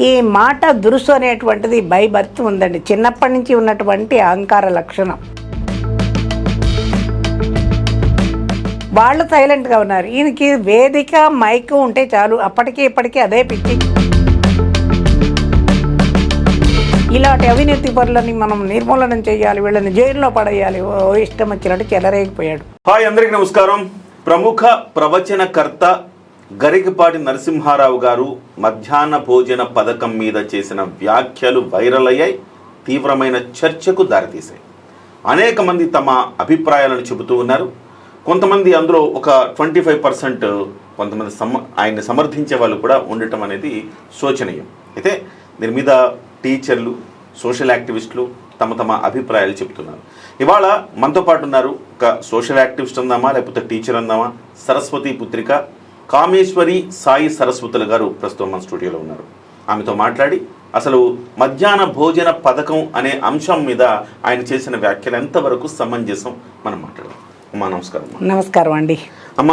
ఈ మాట దురుసు అనేటువంటిది బై బర్త్ ఉందండి, చిన్నప్పటి నుంచి ఉన్నటువంటి అహంకార లక్షణం. వాళ్ళు సైలెంట్గా ఉన్నారు. ఈయనకి వేదిక మైక్ ఉంటే చాలు, అప్పటికి ఇప్పటికీ అదే పిచ్చి. ఇలాంటి అవినీతి పరులని మనం నిర్మూలనం చేయాలి, వీళ్ళని జైల్లో పడేయాలి, ఇష్టం వచ్చినట్టు చెలరేగిపోయాడు. హాయ్, అందరికీ నమస్కారం. ప్రముఖ ప్రవచనకర్త గరికపాటి నరసింహారావు గారు మధ్యాహ్న భోజన పథకం మీద చేసిన వ్యాఖ్యలు వైరల్ అయ్యాయి, తీవ్రమైన చర్చకు దారితీశాయి. అనేక మంది తమ అభిప్రాయాలను చెబుతూ ఉన్నారు. కొంతమంది అందులో ఒక 25% కొంతమంది ఆయన్ని సమర్థించే వాళ్ళు కూడా ఉండటం అనేది శోచనీయం. అయితే దీని మీద టీచర్లు, సోషల్ యాక్టివిస్టులు తమ అభిప్రాయాలు చెప్తున్నారు. ఇవాళ మనతో పాటు ఉన్నారు ఒక సోషల్ యాక్టివిస్ట్ అందామా లేకపోతే టీచర్ అందామా, సరస్వతి పుత్రిక కామేశ్వరి సాయి సరస్వతులు గారు ప్రస్తుతం మన స్టూడియోలో ఉన్నారు. ఆమెతో మాట్లాడి అసలు మధ్యాహ్న భోజన పథకం అనే అంశం మీద ఆయన చేసిన వ్యాఖ్యలు ఎంతవరకు సమంజసం మనం మాట్లాడదాం. అమ్మా నమస్కారం. నమస్కారం అండి. అమ్మ,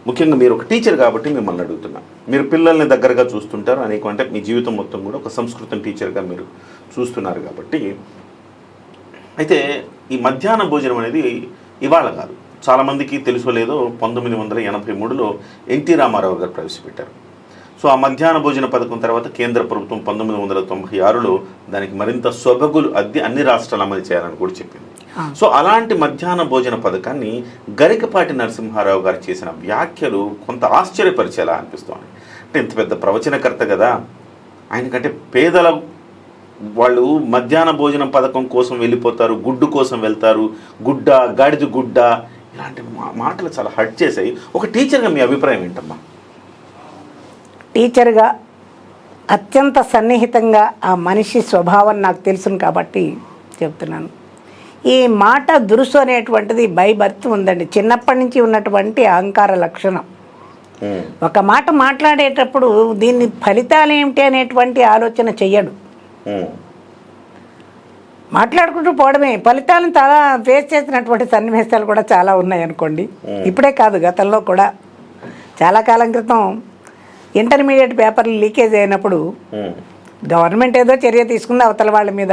ముఖ్యంగా మీరు ఒక టీచర్ కాబట్టి మిమ్మల్ని అడుగుతున్నా. మీరు పిల్లల్ని దగ్గరగా చూస్తుంటారు, అనేక అంటే మీ జీవితం మొత్తం కూడా ఒక సంస్కృతం టీచర్గా మీరు చూస్తున్నారు కాబట్టి, అయితే ఈ మధ్యాహ్న భోజనం అనేది ఇవాళ కాదు, చాలామందికి తెలుసో లేదో 1983లో ఎన్టీ రామారావు గారు ప్రవేశపెట్టారు. సో ఆ మధ్యాహ్న భోజన పథకం తర్వాత కేంద్ర ప్రభుత్వం 1996లో దానికి మరింత సొబగులు అద్దె అన్ని రాష్ట్రాలు అమలు చేయాలని కూడా చెప్పింది. సో అలాంటి మధ్యాహ్న భోజన పథకాన్ని గరికపాటి నరసింహారావు గారు చేసిన వ్యాఖ్యలు కొంత ఆశ్చర్యపరిచేలా అనిపిస్తోంది. అంటే ఇంత పెద్ద ప్రవచనకర్త కదా, ఆయనకంటే పేదల వాళ్ళు మధ్యాహ్న భోజనం పథకం కోసం వెళ్ళిపోతారు, గుడ్డు కోసం వెళ్తారు, గుడ్డ గాడిద గుడ్డ, ఇలాంటి మాటలు చాలా హర్ట్ చేశాయి. ఒక టీచర్గా మీ అభిప్రాయం ఏంటమ్మా? టీచర్గా అత్యంత సన్నిహితంగా ఆ మనిషి స్వభావం నాకు తెలుసును కాబట్టి చెప్తున్నాను. ఈ మాట దురుసు అనేటువంటిది బై బర్త్ ఉందండి, చిన్నప్పటి నుంచి ఉన్నటువంటి అహంకార లక్షణం. ఒక మాట మాట్లాడేటప్పుడు దీన్ని ఫలితాలు ఏమిటి అనేటువంటి ఆలోచన చెయ్యడు, మాట్లాడుకుంటూ పోవడమే. ఫలితాలను చాలా ఫేస్ చేసినటువంటి సన్నివేశాలు కూడా చాలా ఉన్నాయి అనుకోండి. ఇప్పుడే కాదు, గతంలో కూడా చాలా కాలం క్రితం ఇంటర్మీడియట్ పేపర్లు లీకేజ్ అయినప్పుడు గవర్నమెంట్ ఏదో చర్య తీసుకుంది అవతల వాళ్ళ మీద.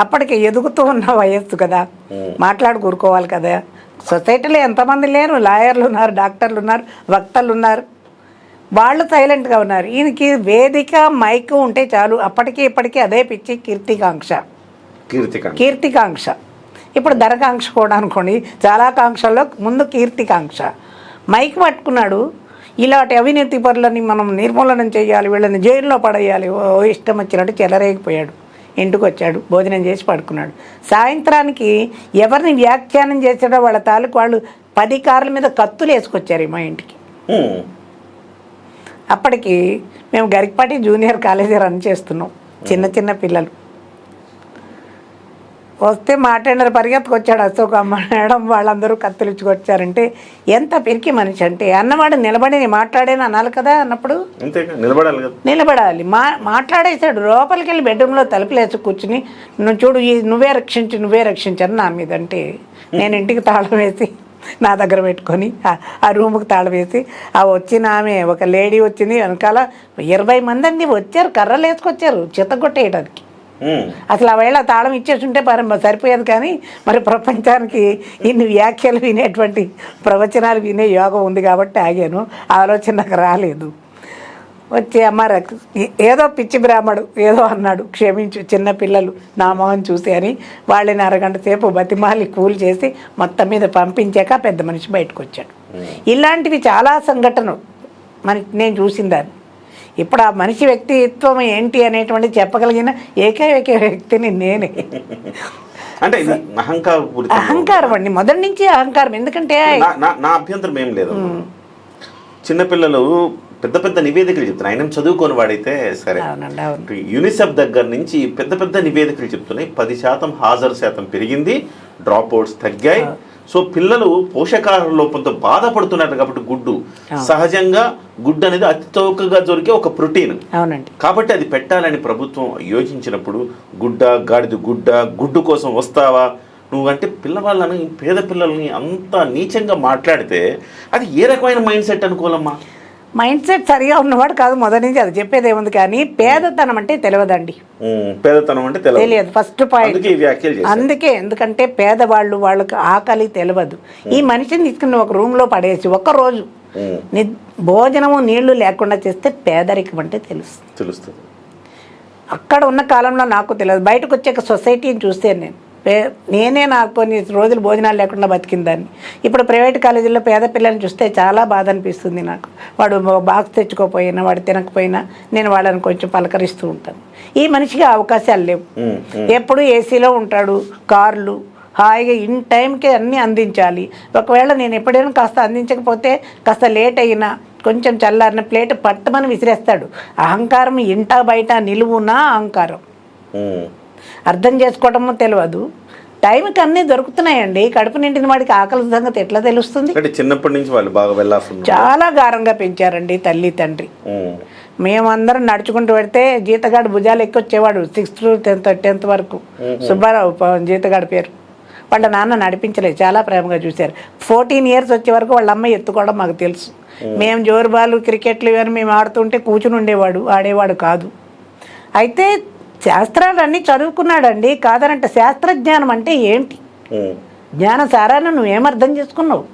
అప్పటికి ఎదుగుతూ ఉన్న వయస్సు కదా, మాట్లాడు కూరుకోవాలి కదా. సొసైటీలో ఎంతమంది లేరు, లాయర్లు ఉన్నారు, డాక్టర్లు ఉన్నారు, వక్తలు ఉన్నారు, వాళ్ళు సైలెంట్గా ఉన్నారు. ఈయనకి వేదిక మైక్ ఉంటే చాలు, అప్పటికి ఇప్పటికీ అదే పిచ్చి. కీర్తికాంక్ష ఇప్పుడు ధనకాంక్ష కూడా అనుకోండి. చాలా కాంక్షల్లో ముందు కీర్తికాంక్ష. మైక్ పట్టుకున్నాడు, ఇలాంటి అవినీతి పరులని మనం నిర్మూలనం చేయాలి, వీళ్ళని జైల్లో పడేయాలి, ఇష్టం వచ్చినట్టు చెలరేగిపోయాడు. ఇంటికి వచ్చాడు, భోజనం చేసి పడుకున్నాడు. సాయంత్రానికి ఎవరిని వ్యాఖ్యానం చేసాడో వాళ్ళ తాలూకు వాళ్ళు 10 కార్ల మీద కత్తులు వేసుకొచ్చారు మా ఇంటికి. అప్పటికి మేము గరికపాటి జూనియర్ కాలేజీ రన్ చేస్తున్నాం. చిన్న పిల్లలు వస్తే మాట్లాడినారు, పరిగెత్తుకొచ్చాడు అశోక్, అమ్మ మేడం వాళ్ళందరూ కత్తులు ఇచ్చుకొచ్చారంటే ఎంత పిరికి మనిషి అంటే, అన్నవాడు నిలబడి మాట్లాడేని అనాలి కదా. అన్నప్పుడు నిలబడాలి. మాట్లాడేసాడు. లోపలికి వెళ్ళి బెడ్రూమ్లో తలుపులేసి కూర్చుని, నువ్వు చూడు నువ్వే రక్షించని నా మీద అంటే, నేను ఇంటికి తాళం వేసి నా దగ్గర పెట్టుకొని ఆ రూమ్కి తాళం వేసి, ఆ వచ్చిన ఆమె ఒక లేడీ వచ్చింది, వెనకాల 20 మంది అండి వచ్చారు, కర్రలు వేసుకొచ్చారు చిత్తగొట్టేయడానికి. అసలు ఆ వేళ తాళం ఇచ్చేస్తుంటే సరిపోయేది. కానీ మరి ప్రపంచానికి ఇన్ని వ్యాఖ్యలు వినేటువంటి ప్రవచనాలు వినే యోగం ఉంది కాబట్టి ఆగాను. ఆలోచన నాకు రాలేదు. వచ్చి అమ్మ ఏదో పిచ్చి బ్రాహ్మడు ఏదో అన్నాడు, క్షమించు, చిన్నపిల్లలు నా మొహం చూసి అని వాళ్ళని అరగంట సేపు బతిమాలి కూల్ చేసి మొత్తం మీద పంపించాక పెద్ద మనిషి బయటకు వచ్చాడు. ఇలాంటివి చాలా సంఘటనలు నేను చూసిందాన్ని. ఇప్పుడు ఆ మనిషి వ్యక్తిత్వం ఏంటి అనేటువంటి చెప్పగలిగిన ఏకైక వ్యక్తిని నేనే. అంటే అహంకారం అండి, మొదటి నుంచి అహంకారం. ఎందుకంటే నా అభ్యంతరం ఏం లేదు, చిన్నపిల్లలు పెద్ద నివేదికలు చెప్తున్నాయి. ఆయన చదువుకొని వాడైతే సరే, యూనిసెఫ్ దగ్గర నుంచి పెద్ద నివేదికలు చెప్తున్నాయి. 10% హాజరు శాతం పెరిగింది, డ్రాప్ అవుట్స్ తగ్గాయి. సో పిల్లలు పోషకాహార లోపంతో బాధపడుతున్నారు కాబట్టి సహజంగా గుడ్డు అనేది అతి చౌకగా దొరికే ఒక ప్రోటీన్ కాబట్టి అది పెట్టాలని ప్రభుత్వం యోచించినప్పుడు గాడిద గుడ్డు కోసం వస్తావా నువ్వంటే పిల్లవాళ్ళని, పేద పిల్లల్ని అంత నీచంగా మాట్లాడితే అది ఏ రకమైన మైండ్ సెట్ అనుకోవాలమ్మా? మైండ్ సెట్ సరిగా ఉన్నవాడు కాదు మొదటి నుంచి, అది చెప్పేది ఏముంది. కానీ పేదతనం అంటే తెలియదండి, పేదతనం అంటే తెలియదు ఫస్ట్ పాయింట్. అందుకే అందుకే ఎందుకంటే పేదవాళ్ళు వాళ్ళకి ఆకలి తెలియదు. ఈ మనిషిని తీసుకుని ఒక రూమ్లో పడేసి ఒక్కరోజు భోజనము నీళ్లు లేకుండా చేస్తే పేదరికం అంటే తెలుస్తుంది. అక్కడ ఉన్న కాలంలో నాకు తెలియదు, బయటకు వచ్చాక సొసైటీని చూస్తే నేనే నాకు కొన్ని రోజులు భోజనాలు లేకుండా బతికిందాన్ని. ఇప్పుడు ప్రైవేట్ కాలేజీల్లో పేద పిల్లల్ని చూస్తే చాలా బాధ అనిపిస్తుంది నాకు. వాడు బాక్స్ తెచ్చుకోపోయినా, వాడు తినకపోయినా నేను వాళ్ళని కొంచెం పలకరిస్తూ ఉంటాను. ఈ మనిషికి అవకాశాలు లేవు, ఎప్పుడు ఏసీలో ఉంటాడు, కార్లు, హాయిగా ఇన్ టైంకి అన్నీ అందించాలి. ఒకవేళ నేను ఎప్పుడైనా కాస్త అందించకపోతే కాస్త లేట్ అయినా కొంచెం చల్లారిన ప్లేట్ పట్టమని విసిరేస్తాడు. అహంకారం ఇంట బయట నిలువునా అహంకారం. అర్థం చేసుకోవడమో తెలియదు. టైంకి అన్నీ దొరుకుతున్నాయండి. కడుపు నిండిన వాడికి ఆకలి సంగతి ఎట్లా తెలుస్తుంది? చిన్నప్పటి నుంచి వాళ్ళు బాగా వెళ్ళాల్సింది. చాలా గారంగా పెంచారండి తల్లి తండ్రి. మేమందరం నడుచుకుంటూ పెడితే జీతగాడు భుజాలు ఎక్కొచ్చేవాడు 6th to 10th వరకు. సుబ్బారావు జీతగాడి పేరు. వాళ్ళ నాన్న నడిపించలేదు, చాలా ప్రేమగా చూశారు. 14 years వచ్చే వరకు వాళ్ళ అమ్మాయి ఎత్తుకోవడం మాకు తెలుసు. మేము జోరుబాలు క్రికెట్లు ఇవన్నీ మేము ఆడుతుంటే కూర్చుని ఉండేవాడు, ఆడేవాడు కాదు. అయితే శాస్త్రాలు అన్నీ చదువుకున్నాడండి, కాదనంటే శాస్త్రజ్ఞానం అంటే ఏంటి, జ్ఞాన సారాన్ని నువ్వేమర్థం చేసుకున్నావు.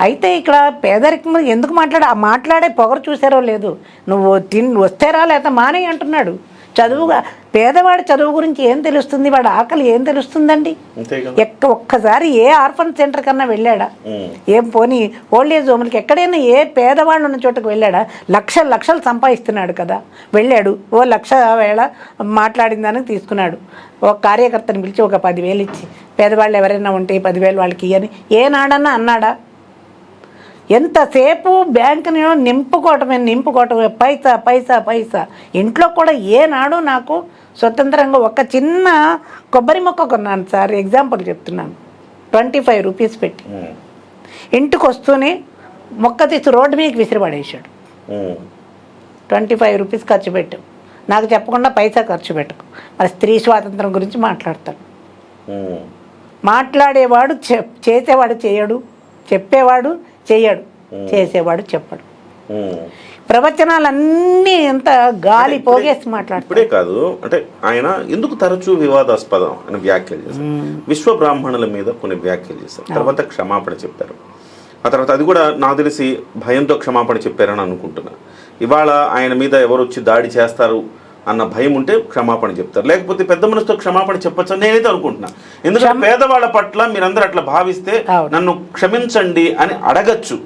అయితే ఇక్కడ పేదరికం ఎందుకు మాట్లాడే పొగరు చూసారో లేదు. నువ్వు వస్తేరా లేకపోతే మానే అంటున్నాడు. చదువుగా పేదవాడి చదువు గురించి ఏం తెలుస్తుంది, వాడి ఆకలి ఏం తెలుస్తుందండి? ఒక్కసారి ఏ ఆర్ఫన్ సెంటర్ కన్నా వెళ్ళాడా? ఏం పోనీ ఓల్డ్ ఏజ్ హోమ్లకి ఎక్కడైనా ఏ పేదవాళ్ళు ఉన్న చోటుకు వెళ్ళాడా? లక్షలు సంపాదిస్తున్నాడు కదా, వెళ్ళాడు, ఓ 1,00,000 మాట్లాడిన దానికి తీసుకున్నాడు. ఒక కార్యకర్తని పిలిచి ఒక 10,000 ఇచ్చి పేదవాళ్ళు ఎవరైనా ఉంటే 10,000 వాళ్ళకి ఇయ్యని ఏనాడన్నా అన్నాడా? ఎంతసేపు బ్యాంకుని నింపుకోవటమే పైసా. ఇంట్లో కూడా ఏనాడు నాకు స్వతంత్రంగా ఒక చిన్న కొబ్బరి మొక్క కొన్నాను సార్, ఎగ్జాంపుల్ చెప్తున్నాను, 25 rupees పెట్టి. ఇంటికి వస్తూనే మొక్క తీసి రోడ్డు మీదకి విసిరిపడేసాడు. 25 rupees ఖర్చు పెట్టావు, నాకు చెప్పకుండా పైసా ఖర్చు పెట్టకు. మరి స్త్రీ స్వాతంత్రం గురించి మాట్లాడతాడు. మాట్లాడేవాడు చేసేవాడు చేయడు, చెప్పేవాడు చెయ్యడు, చేసేవాడు చెప్పడు. ప్రవచనాలన్నీ ఎంత గాలి పోగేసి మాట్లాడు. ఇప్పుడే కాదు అంటే ఆయన ఎందుకు తరచూ వివాదాస్పదం అని వ్యాఖ్యలు చేశారు. విశ్వ బ్రాహ్మణుల మీద కొన్ని వ్యాఖ్యలు చేశారు, తర్వాత క్షమాపణ చెప్పారు. ఆ తర్వాత అది కూడా నాకు తెలిసి భయంతో క్షమాపణ చెప్పారని అనుకుంటున్నా. ఇవాళ ఆయన మీద ఎవరు వచ్చి దాడి చేస్తారు అన్న భయం ఉంటే క్షమాపణ చెప్తారు, లేకపోతే పెద్ద మనసుతో క్షమాపణ చెప్పచ్చు నేనైతే అనుకుంటున్నా. ఎందుకంటే పేదవాళ్ళ పట్ల మీరందరూ అట్లా భావిస్తే నన్ను క్షమించండి అని అడగచ్చు,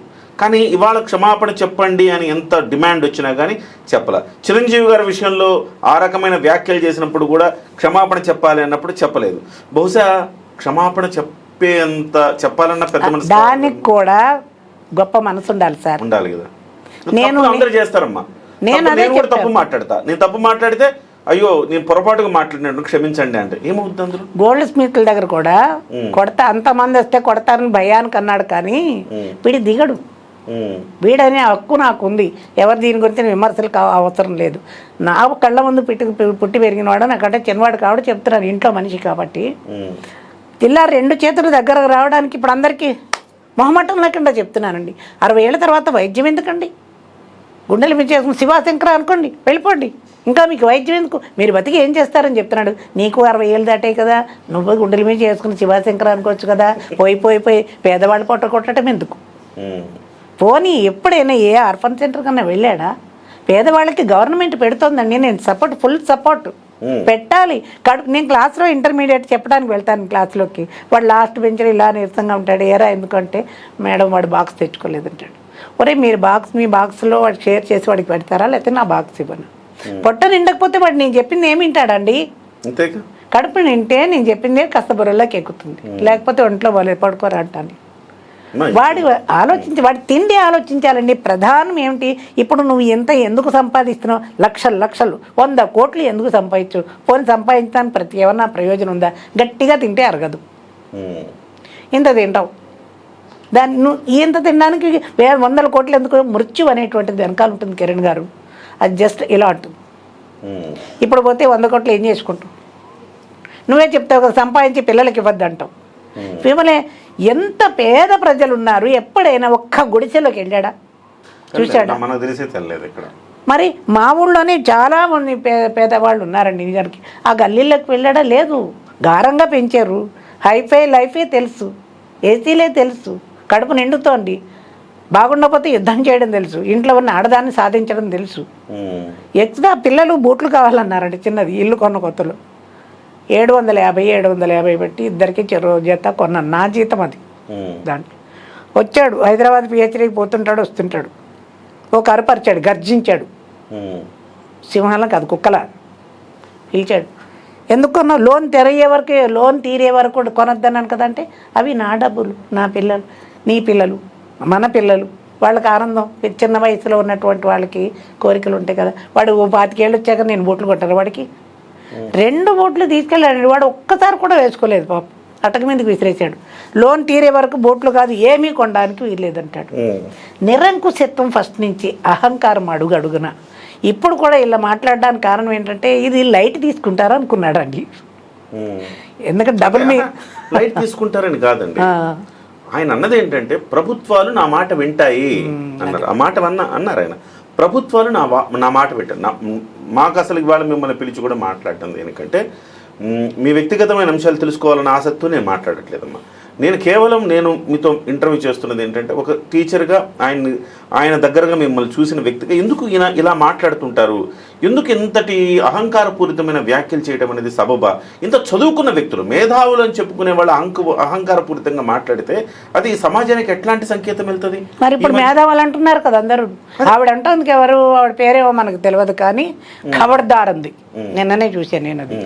కానీ ఇవాళ క్షమాపణ చెప్పండి అని ఎంత డిమాండ్ వచ్చినా కానీ చెప్పాల. చిరంజీవి గారి విషయంలో ఆ రకమైన వ్యాఖ్యలు చేసినప్పుడు కూడా క్షమాపణ చెప్పాలి అన్నప్పుడు చెప్పలేదు. బహుశా క్షమాపణ చెప్పాలన్న పెద్ద మనసు, దానికి కూడా గొప్ప మనసు ఉండాలి సార్. ఉండాలి కదా. అందరూ చేస్తారమ్మా, నేను కూడా తప్పు మాట్లాడతా, నేను తప్పు మాట్లాడితే అయ్యో నేను పొరపాటుగా మాట్లాడినట్టు క్షమించండి అంటే ఏమవుతుంది? అందరూ గోల్డ్ స్మిత్ల దగ్గర కూడా కొడతా, అంతమంది వస్తే కొడతారని భయానికి అన్నాడు, కానీ వీడి దిగడు. వీడనే హక్కు నాకు ఉంది, ఎవరు దీని గురించి విమర్శలు అవసరం లేదు. నా కళ్ళ ముందు పుట్టి పెరిగినవాడు, నాకంటే చిన్నవాడు కాబట్టి చెప్తున్నాను, ఇంట్లో మనిషి కాబట్టి. ఇలా 2 చేతులు దగ్గరకు రావడానికి ఇప్పుడు అందరికీ మొహమాటం లేకుండా చెప్తున్నానండి. 60 ఏళ్ళ తర్వాత వైద్యం ఎందుకండి? గుండెలు మీద చేసుకుని శివాశంకర అనుకోండి, వెళ్ళిపోండి, ఇంకా మీకు వైద్యం ఎందుకు, మీరు బతికి ఏం చేస్తారని చెప్తున్నాడు. నీకు 60 ఏళ్ళు దాటే కదా, నువ్వు గుండెల మీద చేసుకుని శివాశంకర అనుకోవచ్చు కదా. పోయి పేదవాళ్ళు కొట్టడం ఎందుకు? పోనీ ఎప్పుడైనా ఏ ఆర్ఫన్ సెంటర్ కన్నా వెళ్ళాడా? పేదవాళ్ళకి గవర్నమెంట్ పెడుతోందండి, నేను ఫుల్ సపోర్ట్ పెట్టాలి. నేను క్లాస్లో ఇంటర్మీడియట్ చెప్పడానికి వెళ్తాను క్లాస్లోకి, వాడు లాస్ట్ బెంచ్లో ఇలా నీరసంగా ఉంటాడు. ఏరా ఎందుకంటే మేడం వాడు బాక్స్ తెచ్చుకోలేదంటాడు. ఒరే మీరు మీ బాక్స్లో వాడు షేర్ చేసి వాడికి పెడతారా, లేకపోతే నా బాక్స్ ఇవ్వను. పొట్ట నిండకపోతే వాడు నేను చెప్పింది ఏమి వింటాడండి? కడుపు నింటే నేను చెప్పిందే కాస్త బుర్రలోకి ఎక్కుతుంది, లేకపోతే ఒంట్లో పడుకోరా అంటాను. వాడి వాడి తిండి ఆలోచించాలండి. ప్రధానం ఏమిటి? ఇప్పుడు నువ్వు ఎందుకు సంపాదిస్తున్నావు? లక్షలు 100 కోట్లు ఎందుకు సంపాదించు? పోనీ సంపాదించడానికి ఏమన్నా ప్రయోజనం ఉందా? గట్టిగా తింటే అరగదు, ఇంత తింటావు. దాన్ని నువ్వు ఇంత తినడానికి 100 కోట్లు ఎందుకు? మృత్యు అనేటువంటిది వెనకాల ఉంటుంది కిరణ్ గారు, అది జస్ట్ ఇలా ఉంటుంది. ఇప్పుడు పోతే 100 కోట్లు ఏం చేసుకుంటావు? నువ్వే చెప్తావు కదా, సంపాదించి పిల్లలకి ఇవ్వద్దు అంటావు. ఇవ్వలే. ఎంత పేద ప్రజలు ఉన్నారు, ఎప్పుడైనా ఒక్క గుడిసెలోకి వెళ్ళాడా? చూశాడా? మనకు తెలిసే తెలియదు ఇక్కడ. మరి మా ఊళ్ళోనే చాలా మంది పేదవాళ్ళు ఉన్నారండి నిజానికి. ఆ గల్లీలకు వెళ్ళడా లేదు, గారంగా పెంచారు. హైఫై లైఫే తెలుసు, ఏసీలే తెలుసు, కడుపు నిండుతోంది. బాగుండకపోతే యుద్ధం చేయడం తెలుసు, ఇంట్లో ఉన్న ఆడదాన్ని సాధించడం తెలుసు. ఎక్స్ట్రా పిల్లలు బూట్లు కావాలన్నారండి చిన్నది, ఇల్లు కొన్న కొత్తలో 750 పెట్టి ఇద్దరికి చెరో జత కొన్నాను, నా జీతం అది. దాంట్లో వచ్చాడు హైదరాబాద్ పిహెచ్డీకి పోతుంటాడు, వస్తుంటాడు. ఒక అరుపరిచాడు, గర్జించాడు, సింహాలం కాదు కుక్కలా పిలిచాడు. ఎందుకు కొన్నావు? లోన్ తీరే వరకు కొనొద్దన్నాను కదంటే, అవి నా డబ్బులు, నా పిల్లలు, నీ పిల్లలు, మన పిల్లలు, వాళ్ళకి ఆనందం. చిన్న వయసులో ఉన్నటువంటి వాళ్ళకి కోరికలు ఉంటాయి కదా. వాడు 25 ఏళ్ళు వచ్చాక నేను బూట్లు కొట్టాను వాడికి. 2 బూట్లు తీసుకెళ్ళాడు, వాడు ఒక్కసారి కూడా వేసుకోలేదు పాపం, అటక మీదకి విసిరేసాడు. లోన్ తీరే వరకు బూట్లు కాదు ఏమీ కొనడానికి వీల్లేదంటాడు. నిరంకుశత్వం ఫస్ట్ నుంచి, అహంకారం అడుగడుగున. ఇప్పుడు కూడా ఇలా మాట్లాడడానికి కారణం ఏంటంటే ఇది లైట్ తీసుకుంటారు అనుకున్నాడు అండి. ఎందుకంటే డబుల్ లైట్ తీసుకుంటారని కాదండి, ఆయన అన్నది ఏంటంటే ప్రభుత్వాలు నా మాట వింటాయి అన్నారు. ఆ మాట అన్నారు ఆయన, ప్రభుత్వాలు నా మాట వింటారు. మాకు అసలు ఇవాళ మిమ్మల్ని పిలిచి కూడా మాట్లాడటం దేనికంటే మీ వ్యక్తిగతమైన అంశాలు తెలుసుకోవాలన్న ఆసక్తితో నేను మాట్లాడట్లేదమ్మా. నేను కేవలం మీతో ఇంటర్వ్యూ చేస్తున్నది ఏంటంటే ఒక టీచర్గా ఆయన దగ్గరగా మిమ్మల్ని చూసిన వ్యక్తిగా ఎందుకు ఇలా మాట్లాడుతుంటారు, ఎందుకు ఇంతటి అహంకారపూరితమైన వ్యాఖ్యలు చేయడం అనేది సబబా? ఇంత చదువుకున్న వ్యక్తులు, మేధావులు అని చెప్పుకునే వాళ్ళు అహంకారపూరితంగా మాట్లాడితే అది సమాజానికి ఎట్లాంటి సంకేతం వెళ్తుంది? మరి ఇప్పుడు మేధావులు అంటున్నారు కదా అందరూ. ఆవిడ అంటుంది, ఎవరు ఆవిడ పేరేమో మనకు తెలియదు కానీ ఖబర్దార్ ఉంది, నిన్ననే చూశాను నేను. అది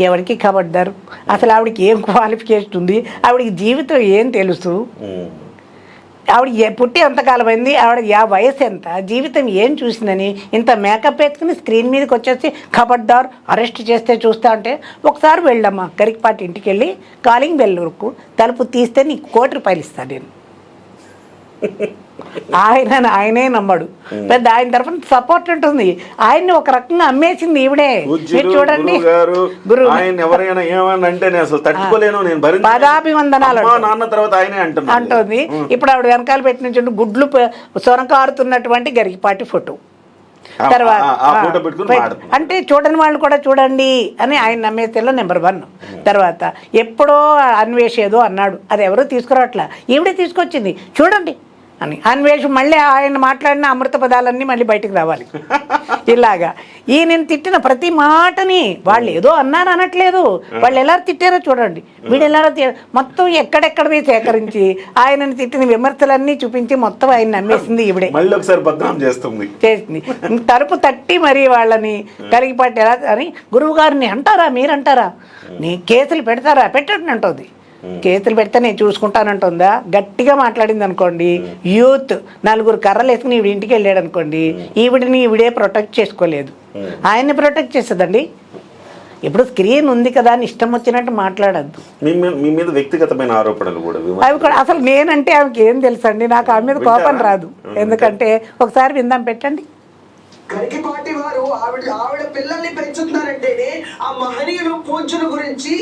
ఎవరికి ఖబర్దారు? అసలు ఆవిడకి ఏం క్వాలిఫికేషన్ ఉంది, ఆవిడకి జీవితం ఏం తెలుసు, ఆవిడ పుట్టి ఎంతకాలం అయింది, ఆవిడ వయసు ఎంత, జీవితం ఏం చూసిందని ఇంత మేకప్ వేసుకుని స్క్రీన్ మీదకి వచ్చేసి ఖబర్దార్ అరెస్ట్ చేస్తే చూస్తా అంటే, ఒకసారి వెళ్ళమ్మా గరికపాటి ఇంటికి వెళ్ళి కాలింగ్ బెల్ వరకు తలుపు తీస్తే నీకు ₹1,00,00,000 ఇస్తాను నేను. ఆయనే నమ్మడు, పెద్ద ఆయన తరఫున సపోర్ట్ ఉంటుంది. ఆయన్ని ఒక రకంగా అమ్మేసింది ఈవిడే. మీరు చూడండి, పదాభివందనాలు అంటుంది. ఇప్పుడు ఆవిడ వెనకాల పెట్టిన గుడ్లు సొనకారుతున్నటువంటి గరికపాటి ఫోటో తర్వాత అంటే చూడని వాళ్ళు కూడా చూడండి అని ఆయన నమ్మేసేలో నెంబర్ 1. తర్వాత ఎప్పుడో అన్వేషేదో అన్నాడు, అది ఎవరో తీసుకురావట్లా, ఈవిడే తీసుకొచ్చింది చూడండి అని. అన్వేష్ మళ్ళీ ఆయన మాట్లాడిన అమృత పదాలన్నీ మళ్ళీ బయటకు రావాలి. ఇలాగా ఈయన తిట్టిన ప్రతి మాటని వాళ్ళు ఏదో అన్నారు అనట్లేదు, వాళ్ళు ఎలా తిట్టారో చూడండి. వీడు ఎలా మొత్తం ఎక్కడెక్కడవి సేకరించి ఆయనని తిట్టిన విమర్శలన్నీ చూపించి మొత్తం ఆయన నమ్మేసింది ఈవిడే. మళ్ళీ ఒకసారి బద్నాం చేసింది. తలుపు తట్టి మరి వాళ్ళని కరిగిపట్టి ఎలా అని గురువు గారిని అంటారా, మీరంటారా, నీ కేసులు పెడతారా, పెట్టండి అంటుంది. కేసులు పెడితే నేను చూసుకుంటానంటుందా? గట్టిగా మాట్లాడింది అనుకోండి, యూత్ 4 కర్రలు వేసుకుని ఈవిడ ఇంటికి వెళ్ళాడు అనుకోండి, ఈవిడే ప్రొటెక్ట్ చేసుకోలేదు, ఆయన్ని ప్రొటెక్ట్ చేస్తుందండి. ఇప్పుడు స్క్రీన్ ఉంది కదా అని ఇష్టం వచ్చినట్టు మాట్లాడద్దు. మీ మీద వ్యక్తిగతమైన ఆరోపణలు కూడా అవి కూడా అసలు నేనంటే ఆమెకి ఏం తెలుసండి, నాకు ఆమె మీద కోపం రాదు. ఎందుకంటే ఒకసారి విందాం, పెట్టండి. గరికపాటి వారు ఆవిడ పిల్లల్ని పెంచుతున్నారంటేనే ఆ మహనీయులు పూజ్యుల గురించి